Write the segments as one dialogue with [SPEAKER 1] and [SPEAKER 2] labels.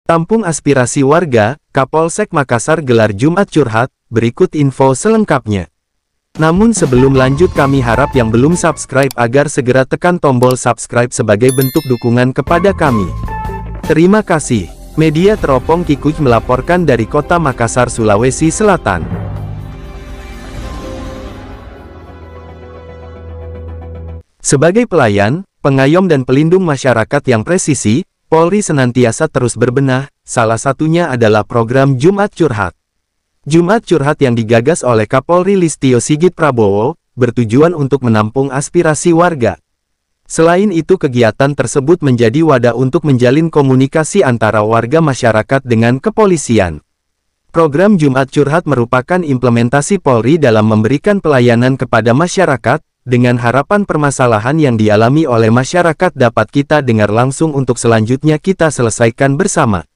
[SPEAKER 1] Tampung aspirasi warga, Kapolsek Makassar gelar Jumat Curhat, berikut info selengkapnya. Namun sebelum lanjut kami harap yang belum subscribe agar segera tekan tombol subscribe sebagai bentuk dukungan kepada kami. Terima kasih. Media Teropong Kikuy melaporkan dari Kota Makassar, Sulawesi Selatan. Sebagai pelayan, pengayom dan pelindung masyarakat yang presisi, Polri senantiasa terus berbenah, salah satunya adalah program Jumat Curhat. Jumat Curhat yang digagas oleh Kapolri Listio Sigit Prabowo, bertujuan untuk menampung aspirasi warga. Selain itu kegiatan tersebut menjadi wadah untuk menjalin komunikasi antara warga masyarakat dengan kepolisian. Program Jumat Curhat merupakan implementasi Polri dalam memberikan pelayanan kepada masyarakat, dengan harapan permasalahan yang dialami oleh masyarakat dapat kita dengar langsung untuk selanjutnya kita selesaikan bersama.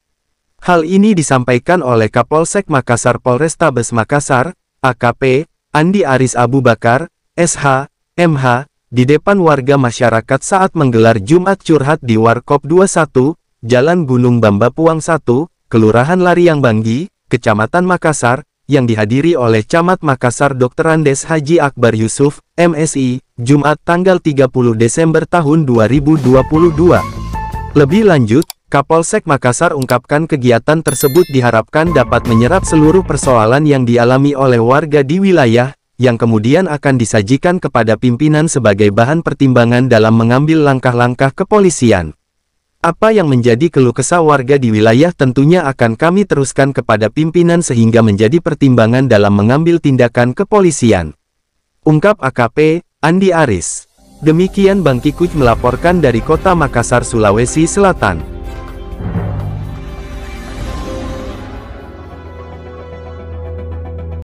[SPEAKER 1] Hal ini disampaikan oleh Kapolsek Makassar Polrestabes Makassar, AKP, Andi Aris Abu Bakar, SH, MH, di depan warga masyarakat saat menggelar Jumat Curhat di Warkop 21, Jalan Gunung Bamba Puang 1, Kelurahan Lariang Banggi, Kecamatan Makassar, yang dihadiri oleh Camat Makassar Dr. Andes Haji Akbar Yusuf, MSI, Jumat tanggal 30 Desember tahun 2022. Lebih lanjut, Kapolsek Makassar ungkapkan kegiatan tersebut diharapkan dapat menyerap seluruh persoalan yang dialami oleh warga di wilayah, yang kemudian akan disajikan kepada pimpinan sebagai bahan pertimbangan dalam mengambil langkah-langkah kepolisian. Apa yang menjadi keluh kesah warga di wilayah tentunya akan kami teruskan kepada pimpinan sehingga menjadi pertimbangan dalam mengambil tindakan kepolisian. Ungkap AKP, Andi Aris. Demikian Bang Kikuy melaporkan dari Kota Makassar, Sulawesi Selatan.